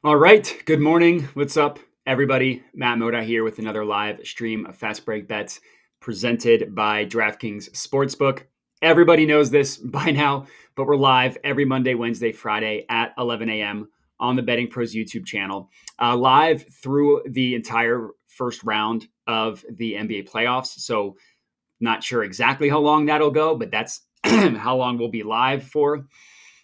All right. Good morning. What's up, everybody? Matt Moda here with another live stream of Fast Break Bets presented by DraftKings Sportsbook. Everybody knows this by now, but we're live every Monday, Wednesday, Friday at 11 a.m. on the Betting Pros YouTube channel, live through the entire first round of the NBA playoffs. So, not sure exactly how long that'll go, but that's how long we'll be live for.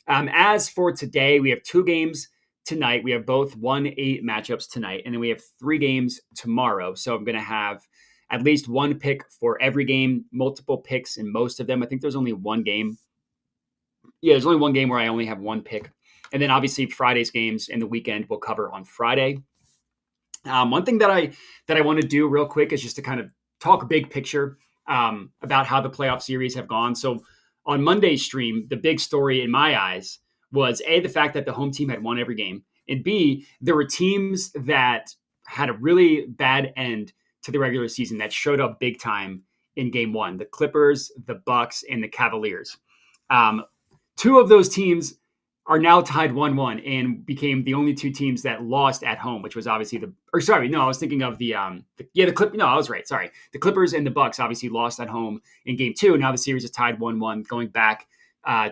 As for today, we have two games tonight. We have both 1-8 matchups tonight, and then we have three games tomorrow. So I'm going to have at least one pick for every game, multiple picks in most of them. I think there's only one game. Yeah, there's only one game where I only have one pick. And then obviously Friday's games and the weekend we'll cover on Friday. One thing that I want to do real quick is just to kind of talk big picture about how the playoff series have gone. So on Monday's stream, the big story in my eyes was A, the fact that the home team had won every game, and B, there were teams that had a really bad end to the regular season that showed up big time in game one: the Clippers, the Bucks, and the Cavaliers. Two of those teams are now tied 1-1 and became the only two teams that lost at home, which was obviously I was thinking of the Clip. No, I was right. Sorry. The Clippers and the Bucks obviously lost at home in game two. Now the series is tied 1-1 going back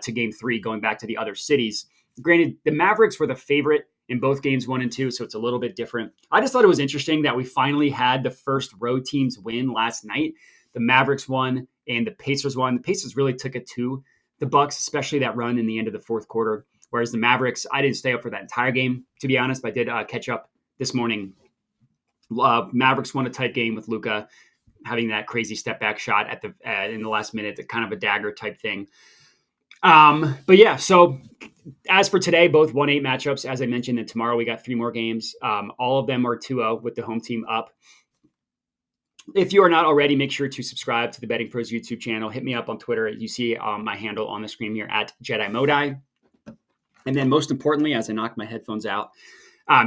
to game three, going back to the other cities. Granted, the Mavericks were the favorite in both games 1 and 2, so it's a little bit different. I just thought it was interesting that we finally had the first road teams win last night. The Mavericks won and the Pacers won. The Pacers really took it to the Bucks, especially that run in the end of the fourth quarter. Whereas the Mavericks, I didn't stay up for that entire game, to be honest, but I did catch up this morning. Mavericks won a tight game with Luka having that crazy step back shot at in the last minute, kind of a dagger type thing. But yeah, so as for today, both 1-8 matchups, as I mentioned, and tomorrow we got three more games. All of them are 2-0 with the home team up. If you are not already, make sure to subscribe to the Betting Pros YouTube channel. Hit me up on Twitter. You see my handle on the screen here at Jedi Modai. And then most importantly, as I knock my headphones out,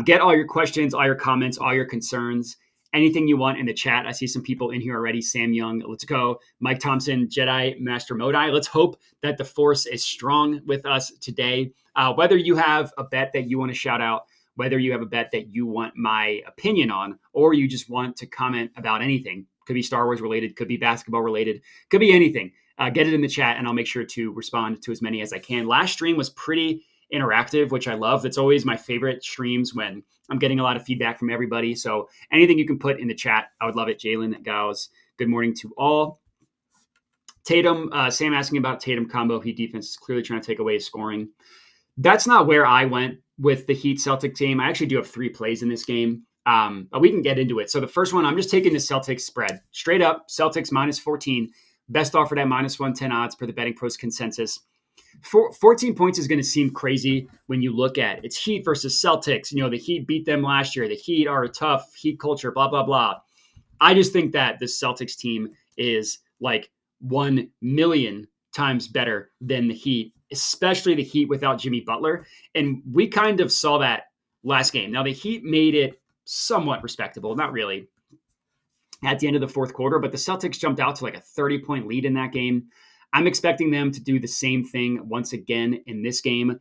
get all your questions, all your comments, all your concerns, anything you want in the chat. I see some people in here already. Sam Young, let's go. Mike Thompson, Jedi Master Modai. Let's hope that the force is strong with us today. Whether you have a bet that you want to shout out, whether you have a bet that you want my opinion on, or you just want to comment about anything. Could be Star Wars related, could be basketball related, could be anything. Get it in the chat and I'll make sure to respond to as many as I can. Last stream was pretty interactive, which I love. That's always my favorite streams when I'm getting a lot of feedback from everybody. So anything you can put in the chat, I would love it. Jalen Gauss, good morning to all. Tatum, Sam asking about Tatum combo. Heat defense is clearly trying to take away his scoring. That's not where I went with the Heat Celtics game. I actually do have three plays in this game, but we can get into it. So the first one, I'm just taking the Celtics spread. Straight up, Celtics minus 14. Best offered at minus 110 odds per the Betting Pros consensus. 14 points is going to seem crazy when you look at it. It's Heat versus Celtics. You know, the Heat beat them last year. The Heat are a tough Heat culture, blah, blah, blah. I just think that the Celtics team is like 1 million times better than the Heat, especially the Heat without Jimmy Butler. And we kind of saw that last game. Now, the Heat made it somewhat respectable, not really, at the end of the fourth quarter, but the Celtics jumped out to like a 30-point lead in that game. I'm expecting them to do the same thing once again in this game.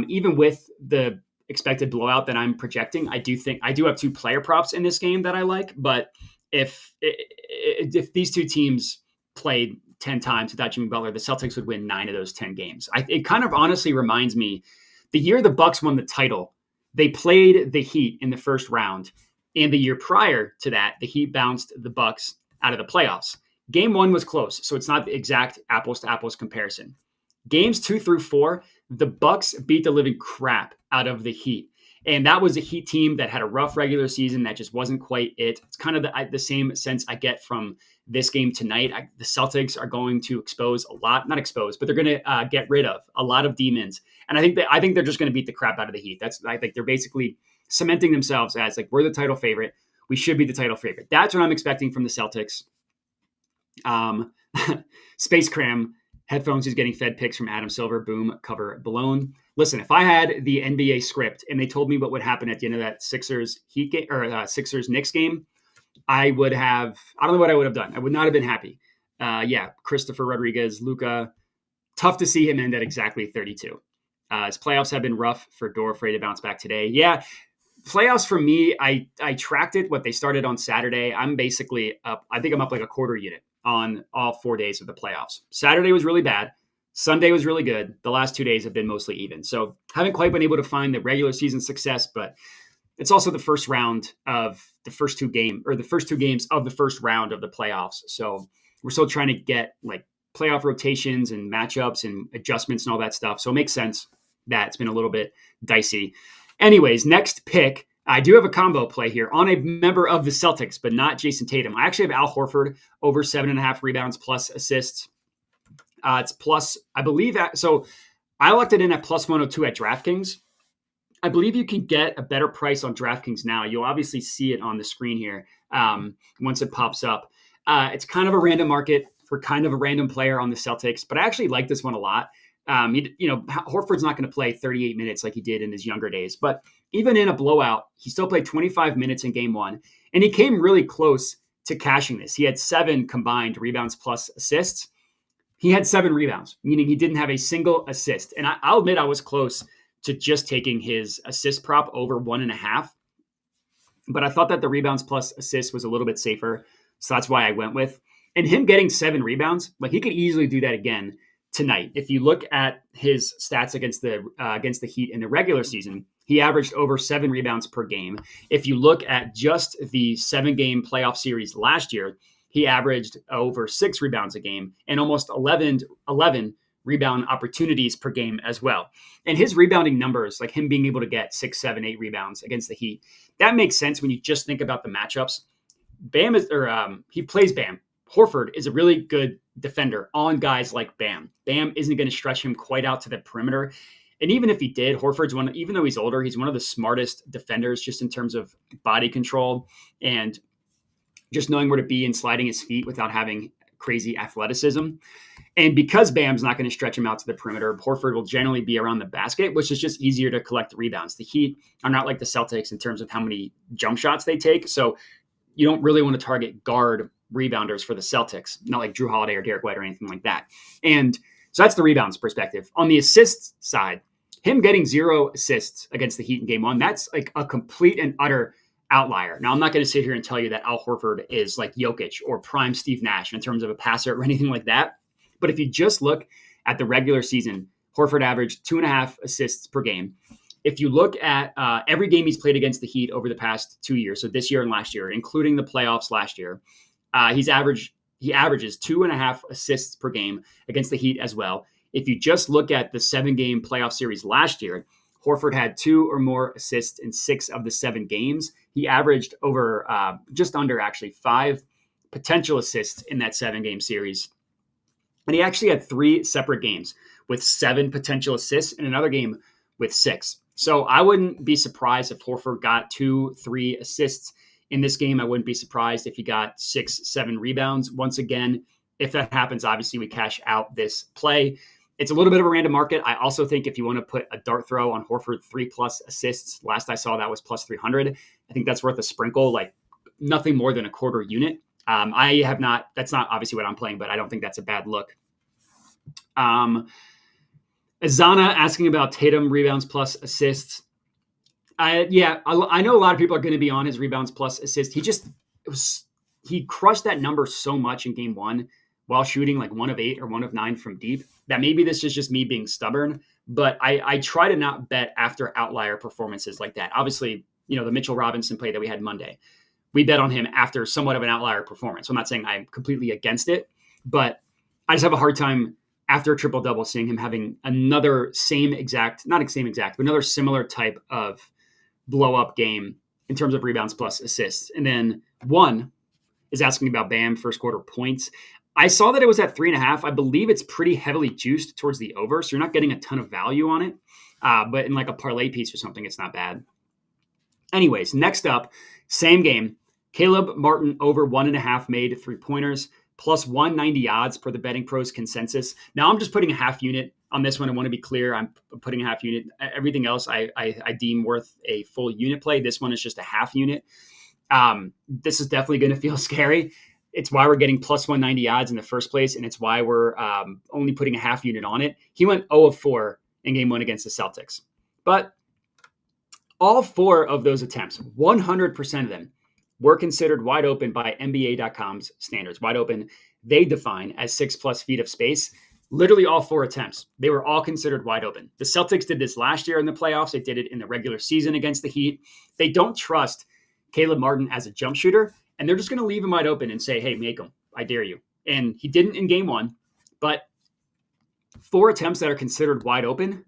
Even with the expected blowout that I'm projecting, I do have two player props in this game that I like. But if these two teams played 10 times without Jimmy Butler, the Celtics would win 9 of those 10 games. It kind of honestly reminds me, the year the Bucks won the title, they played the Heat in the first round. And the year prior to that, the Heat bounced the Bucks out of the playoffs. Game 1 was close, so it's not the exact apples-to-apples comparison. Games 2 through 4, the Bucks beat the living crap out of the Heat. And that was a Heat team that had a rough regular season that just wasn't quite it. It's kind of the same sense I get from this game tonight. The Celtics are going to expose a lot, not expose, but they're going to get rid of a lot of demons. And I think they're just going to beat the crap out of the Heat. I think they're basically cementing themselves as like, we're the title favorite. We should be the title favorite. That's what I'm expecting from the Celtics. Space Cram headphones is getting fed picks from Adam Silver. Boom, cover blown. Listen, if I had the NBA script and they told me what would happen at the end of that Sixers Heat game or Sixers Knicks game, I don't know what I would have done. I would not have been happy. Christopher Rodriguez, Luka, tough to see him end at exactly 32. His playoffs have been rough for Dore, afraid to bounce back today. Yeah, playoffs for me, I tracked it, what they started on Saturday. I'm basically up. I think I'm up like a quarter unit on all 4 days of the playoffs. Saturday was really bad. Sunday was really good. The last 2 days have been mostly even. So haven't quite been able to find the regular season success, but it's also the first round of the first two games of the first round of the playoffs. So we're still trying to get like playoff rotations and matchups and adjustments and all that stuff. So it makes sense that it's been a little bit dicey. Anyways, next pick. I do have a combo play here on a member of the Celtics, but not Jason Tatum. I actually have Al Horford over 7.5 rebounds plus assists. It's plus, I believe that. So I locked it in at plus 102 at DraftKings. I believe you can get a better price on DraftKings now. You'll obviously see it on the screen here once it pops up. It's kind of a random market for kind of a random player on the Celtics, but I actually like this one a lot. Horford's not going to play 38 minutes like he did in his younger days, but even in a blowout, he still played 25 minutes in game one, and he came really close to cashing this. He had 7 combined rebounds plus assists. He had 7 rebounds, meaning he didn't have a single assist. And I'll admit I was close to just taking his assist prop over 1.5. But I thought that the rebounds plus assists was a little bit safer. So that's why I went with. And him getting 7 rebounds, like he could easily do that again tonight. If you look at his stats against the Heat in the regular season, he averaged over 7 rebounds per game. If you look at just the 7-game playoff series last year, he averaged over 6 rebounds a game and almost 11 rebound opportunities per game as well. And his rebounding numbers, like him being able to get 6, 7, 8 rebounds against the Heat, that makes sense when you just think about the matchups. He plays Bam. Horford is a really good defender on guys like Bam. Bam isn't going to stretch him quite out to the perimeter. And even if he did, even though he's older, he's one of the smartest defenders just in terms of body control and just knowing where to be and sliding his feet without having crazy athleticism. And because Bam's not going to stretch him out to the perimeter, Horford will generally be around the basket, which is just easier to collect rebounds. The Heat are not like the Celtics in terms of how many jump shots they take. So you don't really want to target guard rebounders for the Celtics, not like Drew Holiday or Derek White or anything like that. And so that's the rebounds perspective. On the assists side, him getting 0 assists against the Heat in game one, that's like a complete and utter outlier. Now, I'm not going to sit here and tell you that Al Horford is like Jokic or prime Steve Nash in terms of a passer or anything like that. But if you just look at the regular season, Horford averaged 2.5 assists per game. If you look at every game he's played against the Heat over the past 2 years, so this year and last year, including the playoffs last year, he averages 2.5 assists per game against the Heat as well. If you just look at the 7-game playoff series last year, Horford had 2 or more assists in 6 of the 7 games. He averaged over just under actually 5 potential assists in that 7-game series. And he actually had 3 separate games with 7 potential assists and another game with 6. So I wouldn't be surprised if Horford got 2, 3 assists in this game. I wouldn't be surprised if he got 6, 7 rebounds. Once again, if that happens, obviously we cash out this play. It's a little bit of a random market. I also think if you want to put a dart throw on Horford 3+ assists, last I saw that was plus 300. I think that's worth a sprinkle, like nothing more than a quarter unit. That's not obviously what I'm playing, but I don't think that's a bad look. Azana asking about Tatum rebounds plus assists. I know a lot of people are going to be on his rebounds plus assists. He crushed that number so much in game one while shooting like 1 of 8 or 1 of 9 from deep that maybe this is just me being stubborn, but I try to not bet after outlier performances like that. Obviously, the Mitchell Robinson play that we had Monday, we bet on him after somewhat of an outlier performance. So I'm not saying I'm completely against it, but I just have a hard time after a triple-double seeing him having another another similar type of blow-up game in terms of rebounds plus assists. And then one is asking about Bam first quarter points. I saw that it was at 3.5. I believe it's pretty heavily juiced towards the over, so you're not getting a ton of value on it. But in like a parlay piece or something, it's not bad. Anyways, next up, same game. Caleb Martin over 1.5 made 3-pointers, plus 190 odds per the Betting Pros consensus. Now I'm just putting a half unit on this one. I want to be clear. I'm putting a half unit. Everything else I deem worth a full unit play. This one is just a half unit. This is definitely going to feel scary. It's why we're getting plus 190 odds in the first place, and it's why we're only putting a half unit on it. He went 0 of 4 in game one against the Celtics. But All 4 of those attempts, 100% of them, were considered wide open by NBA.com's standards. Wide open, they define as 6+ feet of space. Literally all 4 attempts, they were all considered wide open. The Celtics did this last year in the playoffs. They did it in the regular season against the Heat. They don't trust Caleb Martin as a jump shooter, and they're just going to leave him wide open and say, hey, make him. I dare you. And he didn't in game 1, but 4 attempts that are considered wide open,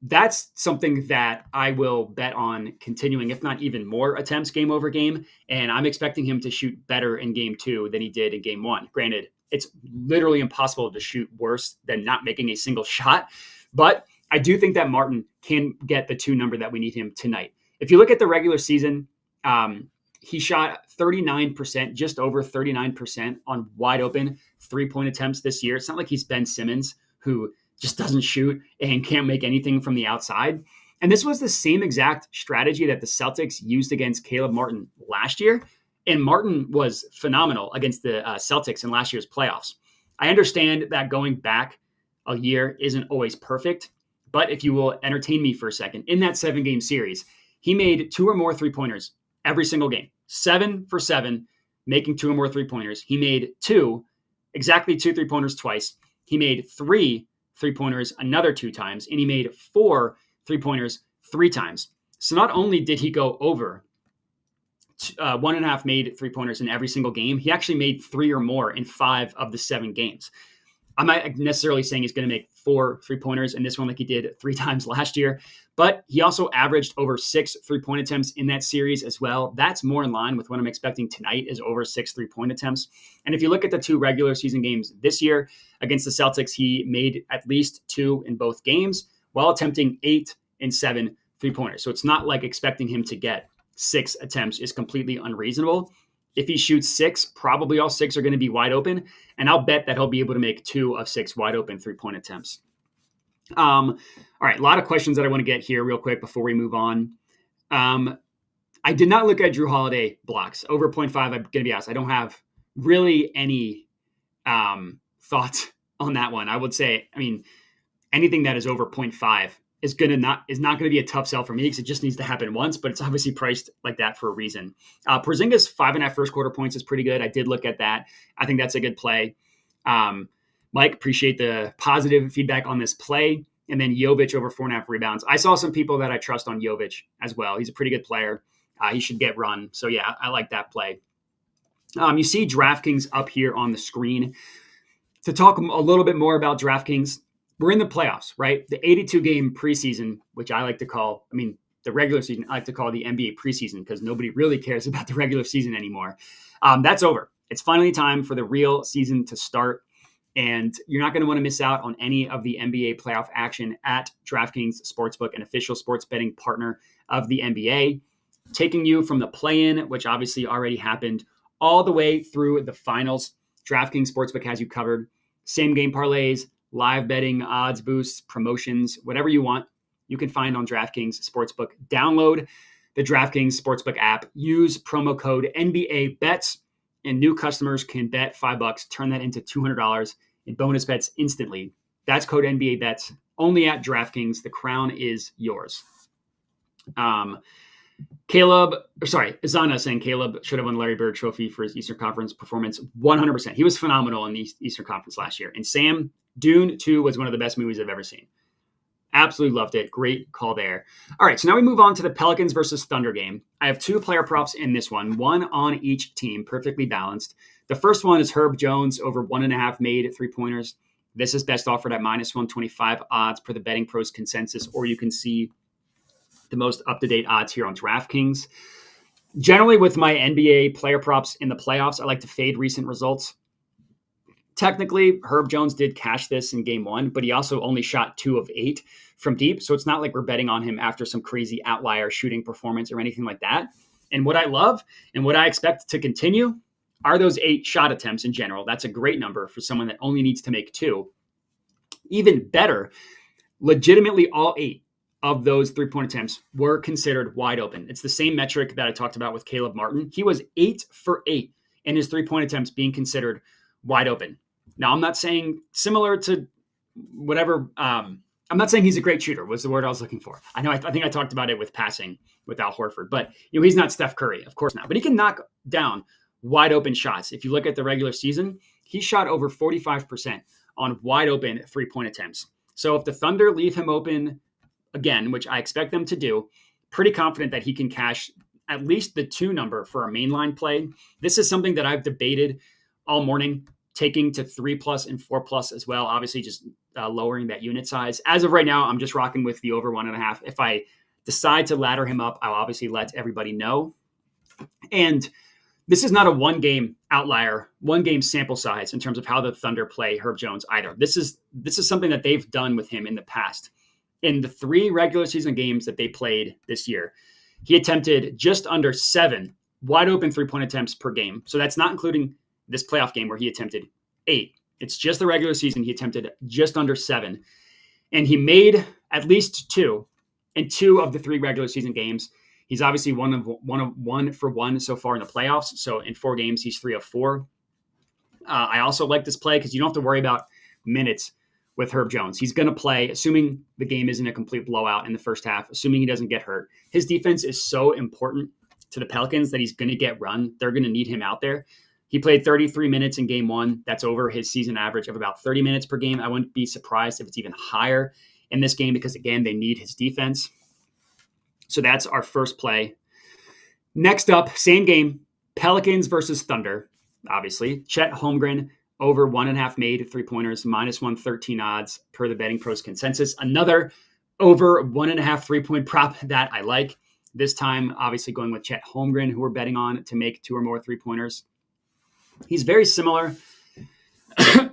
that's something that I will bet on continuing, if not even more attempts game over game. And I'm expecting him to shoot better in game 2 than he did in game 1. Granted, it's literally impossible to shoot worse than not making a single shot. But I do think that Martin can get the 2 number that we need him tonight. If you look at the regular season, he shot 39%, just over 39% on wide open 3-point attempts this year. It's not like he's Ben Simmons, who just doesn't shoot and can't make anything from the outside. And this was the same exact strategy that the Celtics used against Caleb Martin last year. And Martin was phenomenal against the Celtics in last year's playoffs. I understand that going back a year isn't always perfect, but if you will entertain me for a second, in that 7-game series, he made 2 or more 3-pointers every single game. 7 for 7, making 2 or more 3-pointers. He made 2, exactly 2 3-pointers twice. He made 3 3-pointers another 2 times, and he made 4 3-pointers 3 times. So not only did he go over 1.5 made 3-pointers in every single game, he actually made 3 or more in 5 of the 7 games. I'm not necessarily saying he's going to make 4 3-pointers in this one like he did 3 times last year, but he also averaged over 6 3-point attempts in that series as well. That's more in line with what I'm expecting tonight, is over 6 3-point attempts. And if you look at the 2 regular season games this year against the Celtics, he made at least 2 in both games while attempting 8 and 7 3-pointers. So it's not like expecting him to get 6 attempts is completely unreasonable. If he shoots 6, probably all 6 are going to be wide open. And I'll bet that he'll be able to make 2 of 6 wide open 3-point attempts. All right, a lot of questions that I want to get here real quick before we move on. I did not look at Drew Holiday blocks. Over 0.5, I'm going to be honest, I don't have really any thoughts on that one. I would say, anything that is over 0.5 is not going to be a tough sell for me because it just needs to happen once, but it's obviously priced like that for a reason. Porzingis 5.5 first quarter points is pretty good. I did look at that. I think that's a good play. Mike, appreciate the positive feedback on this play. And then Jovic over 4.5 rebounds. I saw some people that I trust on Jovic as well. He's a pretty good player. He should get run. So yeah, I like that play. You see DraftKings up here on the screen. To talk a little bit more about DraftKings, we're in the playoffs, right? The 82-game preseason, which I like to call, the regular season, I like to call the NBA preseason because nobody really cares about the regular season anymore. That's over. It's finally time for the real season to start. And you're not going to want to miss out on any of the NBA playoff action at DraftKings Sportsbook, an official sports betting partner of the NBA, taking you from the play-in, which obviously already happened, all the way through the finals. DraftKings Sportsbook has you covered. Same game parlays, live betting, odds boosts, promotions, whatever you want, you can find on DraftKings Sportsbook. Download the DraftKings Sportsbook app. Use promo code NBA BETS, and new customers can bet $5, turn that into $200 in bonus bets instantly. That's code NBA BETS, only at DraftKings. The crown is yours. Izana saying Caleb should have won Larry Bird Trophy for his Eastern Conference performance. 100%. He was phenomenal in the Eastern Conference last year. And Sam, Dune 2 was one of the best movies I've ever seen. Absolutely loved it. Great call there. All right, so now we move on to the Pelicans versus Thunder game. I have 2 player props in this one on each team, perfectly balanced. The first one is Herb Jones over 1.5 made 3-pointers. This is best offered at -125 odds per the Betting Pros consensus, or you can see the most up-to-date odds here on DraftKings. Generally, with my NBA player props in the playoffs, I like to fade recent results. Technically, Herb Jones did cash this in game 1, but he also only shot 2 of 8 from deep. So it's not like we're betting on him after some crazy outlier shooting performance or anything like that. And what I love and what I expect to continue are those 8 shot attempts in general. That's a great number for someone that only needs to make 2. Even better, legitimately all 8 of those 3-point attempts were considered wide open. It's the same metric that I talked about with Caleb Martin. He was 8 for 8 in his 3-point attempts being considered wide open. Now, I'm not saying similar to whatever I'm not saying he's a great shooter, was the word I was looking for. I know, I think I talked about it with passing with Al Horford, but he's not Steph Curry, of course not. But he can knock down wide open shots. If you look at the regular season, he shot over 45% on wide open 3-point attempts. So if the Thunder leave him open again, which I expect them to do, pretty confident that he can cash at least the 2 number for a mainline play. This is something that I've debated all morning, taking to 3+ and 4+ as well. Obviously, just lowering that unit size. As of right now, I'm just rocking with the over 1.5. If I decide to ladder him up, I'll obviously let everybody know. And this is not a one-game outlier, one-game sample size in terms of how the Thunder play Herb Jones either. This is something that they've done with him in the past. In the 3 regular season games that they played this year, he attempted just under 7 wide open 3-point attempts per game. So that's not including this playoff game where he attempted 8. It's just the regular season. He attempted just under 7. And he made at least 2 in 2 of the 3 regular season games. He's obviously one for one so far in the playoffs. So in 4 games, he's 3 of 4. I also like this play because you don't have to worry about minutes with Herb Jones. He's going to play, assuming the game isn't a complete blowout in the first half, assuming he doesn't get hurt. His defense is so important to the Pelicans that he's going to get run. They're going to need him out there. He played 33 minutes in game 1. That's over his season average of about 30 minutes per game. I wouldn't be surprised if it's even higher in this game because, again, they need his defense. So that's our first play. Next up, same game, Pelicans versus Thunder, obviously. Chet Holmgren, over 1.5 made 3-pointers, -113 odds per the Betting Pros consensus. Another over 1.5 3-point prop that I like. This time, obviously going with Chet Holmgren, who we're betting on to make 2 or more 3-pointers. He's very similar,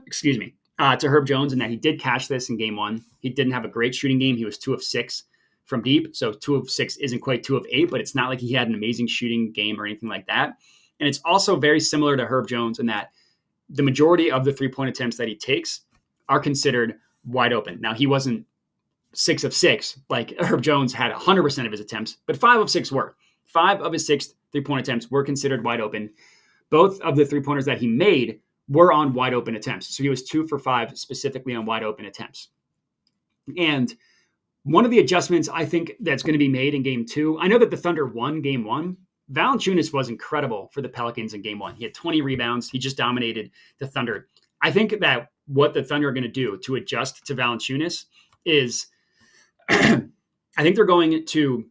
excuse me, to Herb Jones in that he did cash this in game 1. He didn't have a great shooting game. He was 2 of 6 from deep. So 2 of 6 isn't quite 2 of 8, but it's not like he had an amazing shooting game or anything like that. And it's also very similar to Herb Jones in that the majority of the 3-point attempts that he takes are considered wide open. Now, he wasn't 6 of 6 like Herb Jones had 100% of his attempts, but 5 of 6 were. 5 of his 6 3-point attempts were considered wide open. Both of the 3-pointers that he made were on wide open attempts. So he was 2 for 5 specifically on wide open attempts. And one of the adjustments I think that's going to be made in game 2, I know that the Thunder won game 1. Valanciunas was incredible for the Pelicans in game 1. He had 20 rebounds. He just dominated the Thunder. I think that what the Thunder are going to do to adjust to Valanciunas is I think they're going to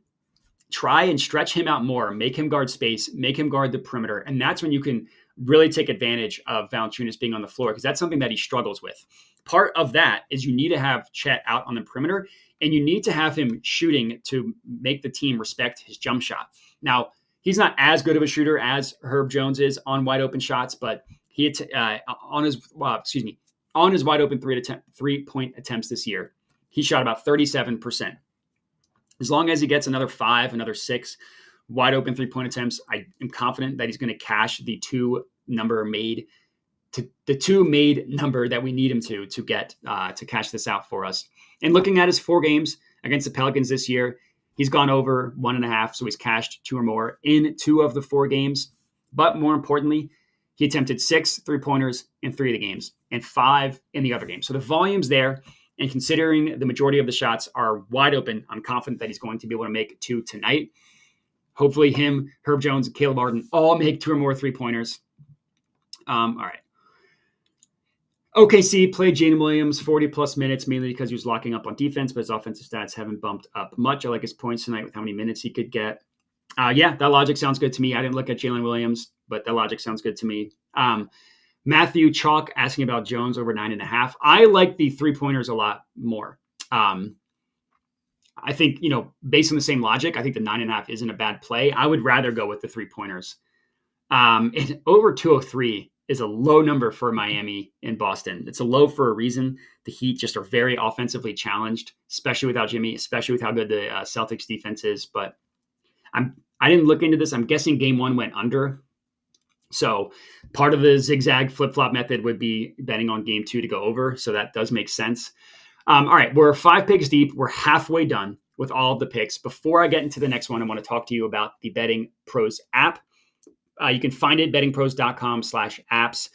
try and stretch him out more, make him guard space, make him guard the perimeter. And that's when you can really take advantage of Valanciunas being on the floor because that's something that he struggles with. Part of that is you need to have Chet out on the perimeter and you need to have him shooting to make the team respect his jump shot. Now, he's not as good of a shooter as Herb Jones is on wide open shots, but he on his wide open 3-point attempts this year, he shot about 37%. As long as he gets another 5, another 6 wide open 3-point attempts, I am confident that he's going to cash the 2 number that we need him to get to cash this out for us. And looking at his 4 games against the Pelicans this year, he's gone over 1.5, so he's cashed 2 or more in 2 of the 4 games. But more importantly, he attempted 6 3-pointers in 3 of the games and 5 in the other games. So the volume's there. And considering the majority of the shots are wide open, I'm confident that he's going to be able to make 2 tonight. Hopefully him, Herb Jones, and Caleb Martin all make 2 or more 3-pointers. All right. OKC played Jalen Williams 40-plus minutes, mainly because he was locking up on defense, but his offensive stats haven't bumped up much. I like his points tonight with how many minutes he could get. Yeah, that logic sounds good to me. I didn't look at Jalen Williams, but that logic sounds good to me. Matthew Chalk asking about Jones over 9.5. I like the 3-pointers a lot more. I think, based on the same logic, I think the 9.5 isn't a bad play. I would rather go with the 3-pointers. And over 203 is a low number for Miami and Boston. It's a low for a reason. The Heat just are very offensively challenged, especially without Jimmy, especially with how good the Celtics defense is. But I didn't look into this. I'm guessing game 1 went under. So part of the zigzag flip-flop method would be betting on game 2 to go over. So that does make sense. All right, we're 5 picks deep. We're halfway done with all of the picks. Before I get into the next one, I want to talk to you about the Betting Pros app. You can find it bettingpros.com/apps.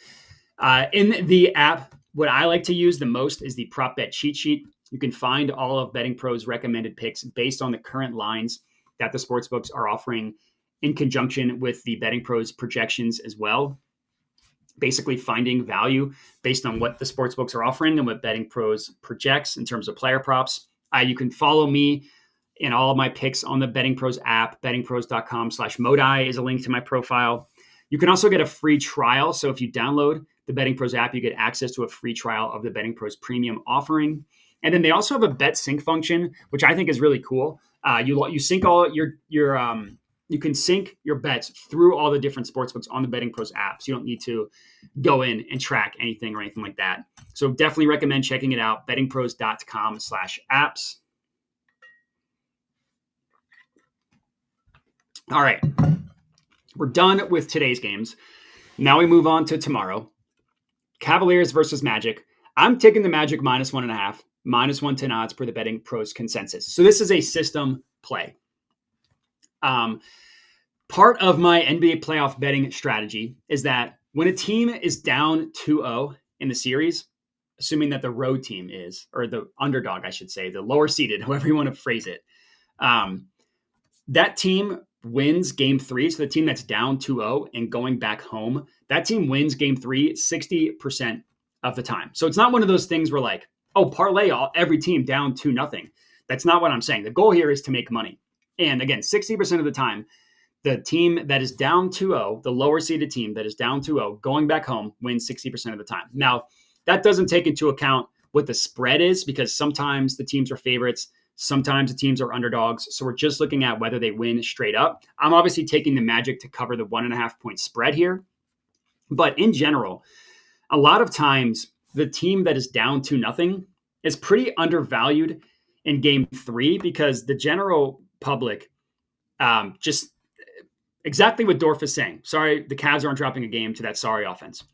In the app, what I like to use the most is the prop bet cheat sheet. You can find all of Betting Pro's recommended picks based on the current lines that the sportsbooks are offering in conjunction with the Betting Pro's projections as well. Basically finding value based on what the sportsbooks are offering and what Betting Pros projects in terms of player props. You can follow me in all of my picks on the Betting Pros app. bettingpros.com/Modi is a link to my profile. You can also get a free trial. So if you download the Betting Pros app, you get access to a free trial of the Betting Pros premium offering. And then they also have a bet sync function, which I think is really cool. You sync all you can sync your bets through all the different sportsbooks on the Betting Pros app. So you don't need to go in and track anything or anything like that. So definitely recommend checking it out. bettingpros.com/apps. All right. We're done with today's games. Now we move on to tomorrow. Cavaliers versus Magic. I'm taking the Magic -1.5, -110 odds per the Betting Pros consensus. So this is a system play. Part of my NBA playoff betting strategy is that when a team is down 2-0 in the series, assuming that the road team is, or the underdog, I should say, the lower seeded, however you want to phrase it, that team wins game 3. So the team that's down 2-0 and going back home, that team wins game 3 60% of the time. So it's not one of those things where like, oh, parlay every team down 2-0. That's not what I'm saying. The goal here is to make money. And again, 60% of the time, the team that is down 2-0, the lower seeded team that is down 2-0, going back home wins 60% of the time. Now, that doesn't take into account what the spread is, because sometimes the teams are favorites, sometimes the teams are underdogs. So we're just looking at whether they win straight up. I'm obviously taking the Magic to cover the 1.5 point spread here. But in general, a lot of times the team that is down 2-0 is pretty undervalued in game 3 because the general public just exactly what Dorf is saying. Sorry, the Cavs aren't dropping a game to that sorry offense.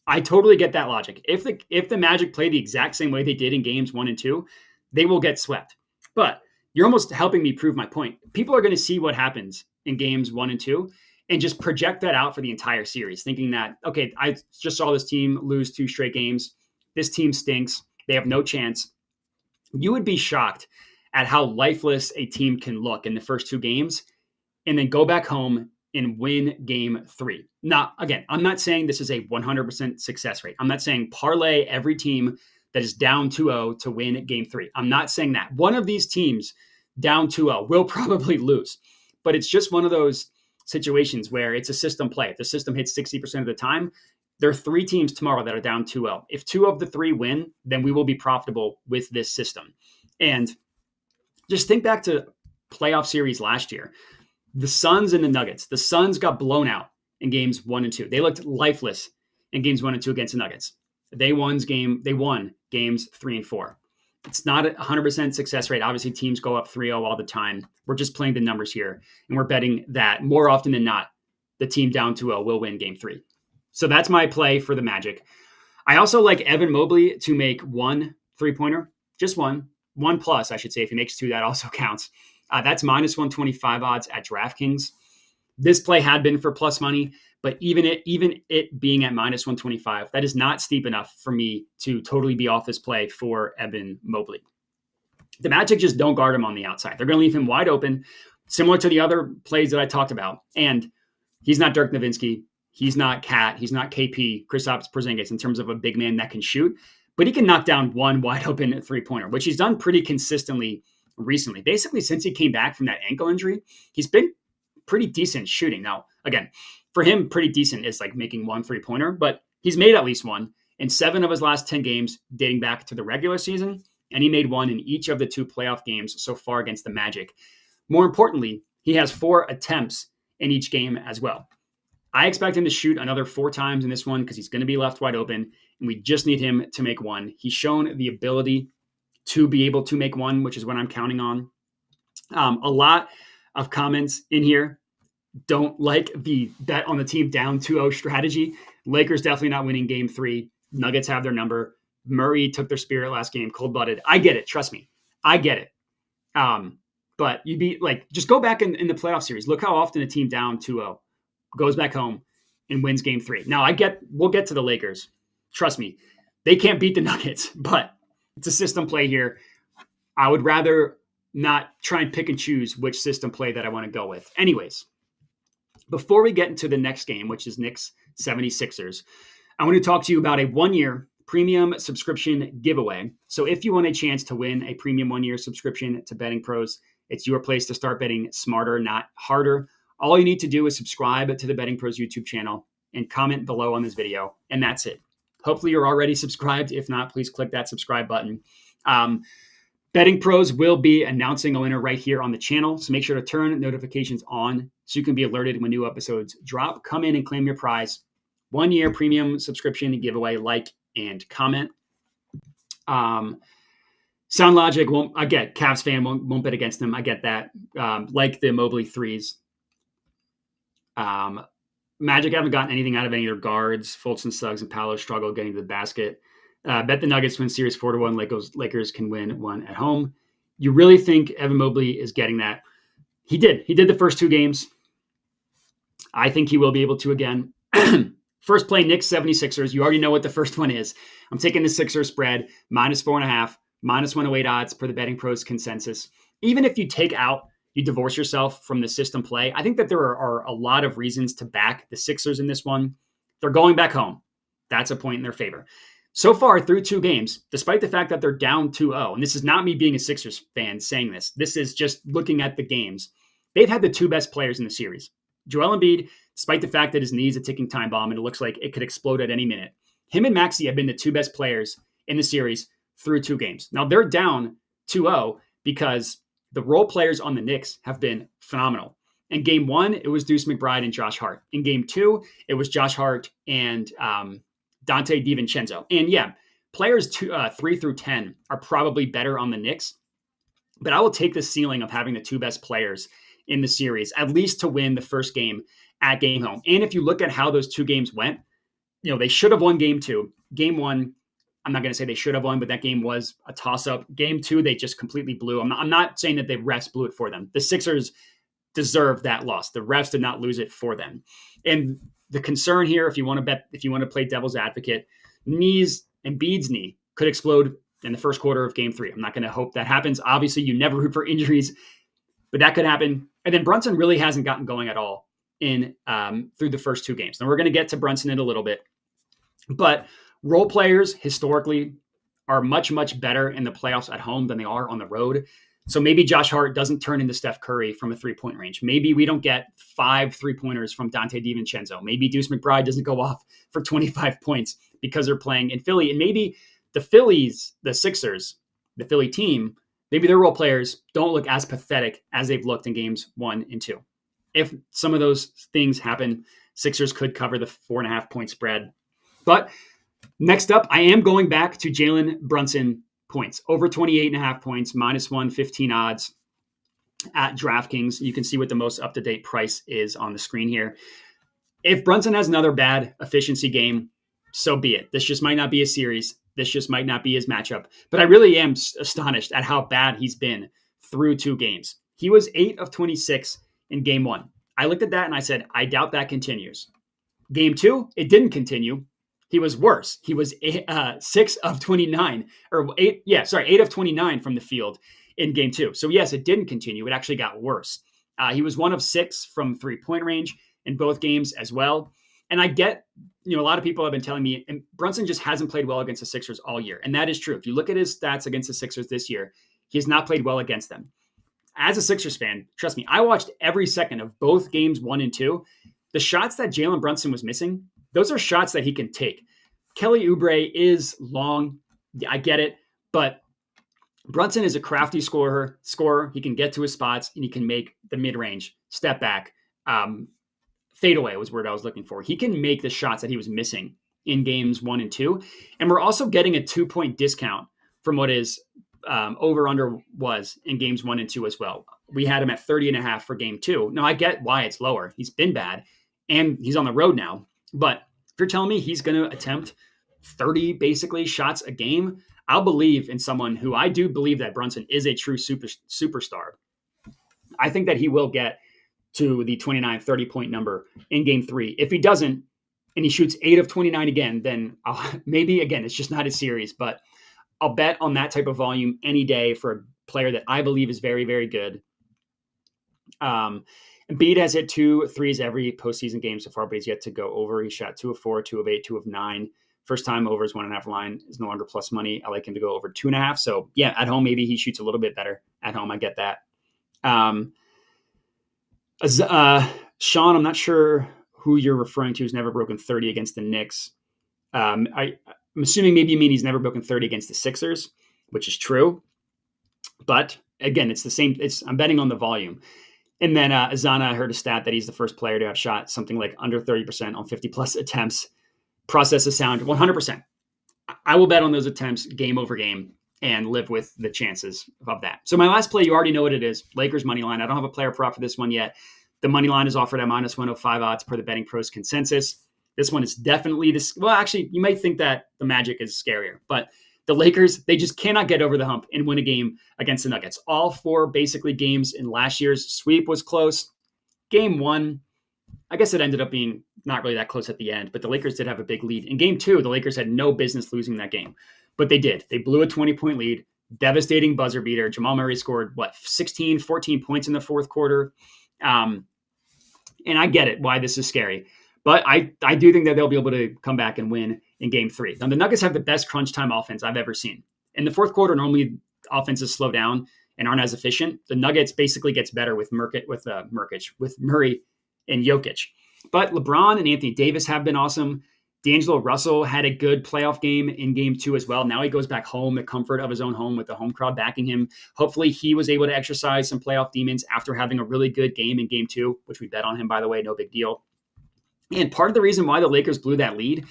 I totally get that logic. If the Magic play the exact same way they did in games 1 and 2, they will get swept. But you're almost helping me prove my point. People are going to see what happens in games 1 and 2 and just project that out for the entire series, thinking that, okay, I just saw this team lose 2 straight games. This team stinks. They have no chance. You would be shocked at how lifeless a team can look in the first 2 games and then go back home and win game 3. Now, again, I'm not saying this is a 100% success rate. I'm not saying parlay every team that is down 2-0 to win game 3. I'm not saying that. One of these teams down 2-0 will probably lose, but it's just one of those situations where it's a system play. If the system hits 60% of the time, there are 3 teams tomorrow that are down 2-0. If 2 of the 3 win, then we will be profitable with this system. And just think back to playoff series last year. The Suns and the Nuggets. The Suns got blown out in games 1 and 2. They looked lifeless in games 1 and 2 against the Nuggets. They won games 3 and 4. It's not a 100% success rate. Obviously, teams go up 3-0 all the time. We're just playing the numbers here, and we're betting that more often than not, the team down 2-0 will win game 3. So that's my play for the Magic. I also like Evan Mobley to make 1 3-pointer, just 1 plus, I should say. If he makes 2, that also counts. That's -125 odds at DraftKings. This play had been for plus money, but even it being at -125, that is not steep enough for me to totally be off this play for Evan Mobley. The Magic just don't guard him on the outside. They're going to leave him wide open, similar to the other plays that I talked about. And he's not Dirk Nowitzki. He's not Cat. He's not KP, Kristaps Porzingis, in terms of a big man that can shoot. But he can knock down 1 wide open 3-pointer, which he's done pretty consistently recently. Basically, since he came back from that ankle injury, he's been pretty decent shooting. Now, again, for him, pretty decent is like making 1 3-pointer, but he's made at least 1 in 7 of his last 10 games dating back to the regular season, and he made 1 in each of the 2 playoff games so far against the Magic. More importantly, he has 4 attempts in each game as well. I expect him to shoot another 4 times in this one because he's going to be left wide open, and we just need him to make 1. He's shown the ability to be able to make 1, which is what I'm counting on. A lot of comments in here don't like the bet on the team down 2-0 strategy. Lakers definitely not winning game 3. Nuggets have their number. Murray took their spirit last game, cold-blooded. I get it. Trust me. I get it. But you'd be like, just go back in the playoff series. Look how often a team down 2-0 goes back home and wins game 3. Now, we'll get to the Lakers. Trust me. They can't beat the Nuggets, but it's a system play here. I would rather not try and pick and choose which system play that I want to go with. Anyways, before we get into the next game, which is Knicks 76ers, I want to talk to you about a 1-year premium subscription giveaway. So if you want a chance to win a premium 1-year subscription to Betting Pros, it's your place to start betting smarter, not harder. All you need to do is subscribe to the Betting Pros YouTube channel and comment below on this video, and that's it. Hopefully you're already subscribed. If not, please click that subscribe button. Betting Pros will be announcing a winner right here on the channel, so make sure to turn notifications on so you can be alerted when new episodes drop. Come in and claim your prize. 1-year premium subscription giveaway, like and comment. Sound Logic won't, I get Cavs fan won't bet against them. I get that. Like the Mobley threes. Magic haven't gotten anything out of any of their guards. Fultz and Suggs and Paolo struggle getting to the basket. Bet the Nuggets win series 4-1. Lakers can win one at home. You really think Evan Mobley is getting that? He did. He did the first 2 games. I think he will be able to again. First play, Knicks 76ers. You already know what the first one is. I'm taking the Sixers spread, -4.5, -108 odds per the Betting Pros consensus. Even if you you divorce yourself from the system play, I think that there are a lot of reasons to back the Sixers in this one. They're going back home. That's a point in their favor. So far through 2 games, despite the fact that they're down 2-0, and this is not me being a Sixers fan saying this. This is just looking at the games. They've had the 2 best players in the series. Joel Embiid, despite the fact that his knee is a ticking time bomb and it looks like it could explode at any minute, him and Maxey have been the 2 best players in the series through 2 games. Now they're down 2-0 because the role players on the Knicks have been phenomenal. In game 1, it was Deuce McBride and Josh Hart. In game 2, it was Josh Hart and Dante DiVincenzo. And yeah, players 3 through 10 are probably better on the Knicks, but I will take the ceiling of having the 2 best players in the series, at least to win the first game at Game Home. And if you look at how those 2 games went, they should have won game 2. Game 1, I'm not going to say they should have won, but that game was a toss-up. Game 2, they just completely blew. I'm not saying that the refs blew it for them. The Sixers deserved that loss. The refs did not lose it for them. And the concern here, if you want to play devil's advocate, Embiid's knee could explode in the first quarter of game 3. I'm not going to hope that happens. Obviously, you never root for injuries, but that could happen. And then Brunson really hasn't gotten going at all in through the first 2 games. And we're going to get to Brunson in a little bit. But role players historically are much, much better in the playoffs at home than they are on the road. So maybe Josh Hart doesn't turn into Steph Curry from a 3-point range. Maybe we don't get 5 3-pointers from Dante DiVincenzo. Maybe Deuce McBride doesn't go off for 25 points because they're playing in Philly. And maybe the Sixers, the Philly team, maybe their role players don't look as pathetic as they've looked in games 1 and 2. If some of those things happen, Sixers could cover the 4.5-point spread. But next up, I am going back to Jalen Brunson points. Over 28.5 points, -115 odds at DraftKings. You can see what the most up-to-date price is on the screen here. If Brunson has another bad efficiency game, so be it. This just might not be a series. This just might not be his matchup. But I really am astonished at how bad he's been through 2 games. He was 8 of 26 in game 1. I looked at that and I said, I doubt that continues. Game 2, it didn't continue. He was worse. He was 6 of 29, or 8 of 29 from the field in game 2. So yes, it didn't continue. It actually got worse. He was 1 of 6 from 3-point range in both games as well. And I get, a lot of people have been telling me, and Brunson just hasn't played well against the Sixers all year. And that is true. If you look at his stats against the Sixers this year, he has not played well against them. As a Sixers fan, trust me, I watched every second of both games 1 and 2. The shots that Jalen Brunson was missing, those are shots that he can take. Kelly Oubre is long. I get it. But Brunson is a crafty scorer. He can get to his spots, and he can make the mid-range, step back, fadeaway was the word I was looking for. He can make the shots that he was missing in games 1 and 2. And we're also getting a 2-point discount from what his over-under was in games 1 and 2 as well. We had him at 30.5 for game 2. Now, I get why it's lower. He's been bad, and he's on the road now. But if you're telling me he's going to attempt 30 basically shots a game, I'll believe in someone who I do believe that Brunson is a true superstar. I think that he will get to the 29, 30-point number in game 3. If he doesn't, and he shoots 8 of 29 again, then maybe, again, it's just not a series. But I'll bet on that type of volume any day for a player that I believe is very, very good. Embiid has hit 2 threes every postseason game so far, but he's yet to go over. He shot 2 of 4, 2 of 8, 2 of 9. First time over his 1.5 line is no longer plus money. I like him to go over 2.5. So yeah, at home, maybe he shoots a little bit better at home. I get that. Sean, I'm not sure who you're referring to who's never broken 30 against the Knicks. I'm assuming maybe you mean he's never broken 30 against the Sixers, which is true. But again, it's the same. I'm betting on the volume. And then Azana, I heard a stat that he's the first player to have shot something like under 30% on 50-plus attempts. Process is sound 100%. I will bet on those attempts game over game and live with the chances of that. So my last play, you already know what it is. Lakers money line. I don't have a player prop for this one yet. The money line is offered at minus 105 odds per the Betting Pros consensus. This one is definitely this. Well, actually, you might think that the Magic is scarier, but the Lakers, they just cannot get over the hump and win a game against the Nuggets. All 4 basically games in last year's sweep was close. Game 1, I guess it ended up being not really that close at the end, but the Lakers did have a big lead. In game 2, the Lakers had no business losing that game, but they did. They blew a 20-point lead, devastating buzzer beater. Jamal Murray scored, 14 points in the fourth quarter. And I get it, why this is scary. But I do think that they'll be able to come back and win in game 3. Now, the Nuggets have the best crunch time offense I've ever seen. In the fourth quarter, normally offenses slow down and aren't as efficient. The Nuggets basically gets better with Murray and Jokic. But LeBron and Anthony Davis have been awesome. D'Angelo Russell had a good playoff game in game 2 as well. Now he goes back home, the comfort of his own home with the home crowd backing him. Hopefully he was able to exercise some playoff demons after having a really good game in game 2, which we bet on him, by the way, no big deal. And part of the reason why the Lakers blew that lead,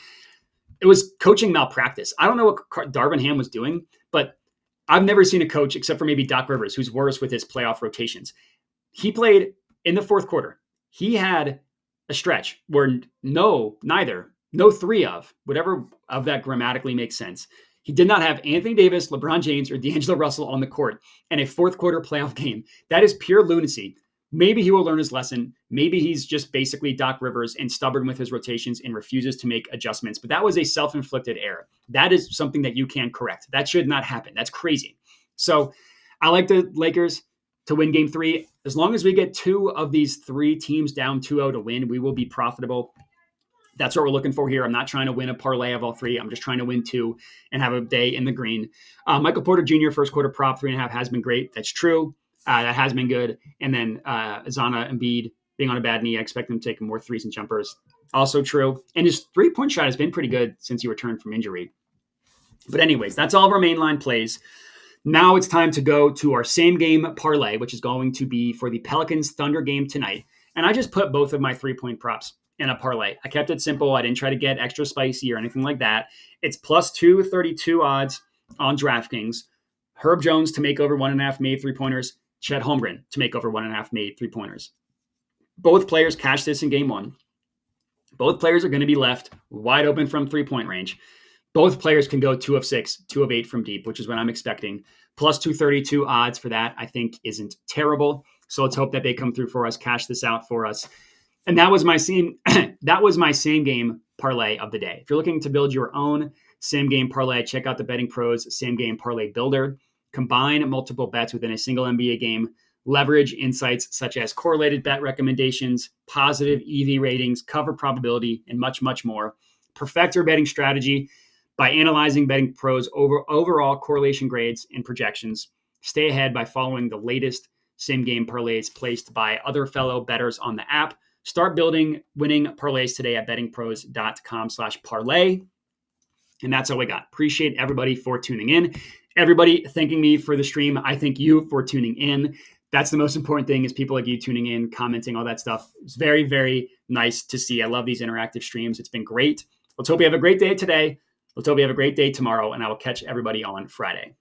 it was coaching malpractice. I don't know what Darvin Ham was doing, but I've never seen a coach, except for maybe Doc Rivers, who's worse with his playoff rotations. He played in the fourth quarter. He had a stretch where no 3 of, whatever of that grammatically makes sense. He did not have Anthony Davis, LeBron James, or D'Angelo Russell on the court in a fourth quarter playoff game. That is pure lunacy. Maybe he will learn his lesson. Maybe he's just basically Doc Rivers and stubborn with his rotations and refuses to make adjustments. But that was a self-inflicted error. That is something that you can correct. That should not happen. That's crazy. So I like the Lakers to win game 3. As long as we get 2 of these 3 teams down 2-0 to win, we will be profitable. That's what we're looking for here. I'm not trying to win a parlay of all 3. I'm just trying to win 2 and have a day in the green. Michael Porter Jr., first quarter prop, 3.5 has been great. That's true. That has been good. And then Azana Embiid being on a bad knee, I expect him to take more threes and jumpers. Also true. And his 3-point shot has been pretty good since he returned from injury. But anyways, that's all of our mainline plays. Now it's time to go to our same game parlay, which is going to be for the Pelicans Thunder game tonight. And I just put both of my 3-point props in a parlay. I kept it simple. I didn't try to get extra spicy or anything like that. It's plus 232 odds on DraftKings. Herb Jones to make over 1.5 made 3-pointers. Chet Holmgren to make over 1.5 made 3-pointers. Both players cashed this in game 1. Both players are going to be left wide open from 3-point range. Both players can go 2 of 6, 2 of 8 from deep, which is what I'm expecting. Plus 232 odds for that, I think, isn't terrible. So let's hope that they come through for us, cash this out for us. And that was my same game parlay of the day. If you're looking to build your own same game parlay, check out the Betting Pros Same Game Parlay Builder. Combine multiple bets within a single NBA game, leverage insights such as correlated bet recommendations, positive EV ratings, cover probability, and much, much more. Perfect your betting strategy by analyzing Betting Pros overall correlation grades and projections. Stay ahead by following the latest same game parlays placed by other fellow bettors on the app. Start building winning parlays today at bettingpros.com/parlay. And that's all we got. Appreciate everybody for tuning in. Everybody thanking me for the stream. I thank you for tuning in. That's the most important thing, is people like you tuning in, commenting, all that stuff. It's very, very nice to see. I love these interactive streams. It's been great. Let's hope you have a great day today. Let's hope you have a great day tomorrow, and I will catch everybody on Friday.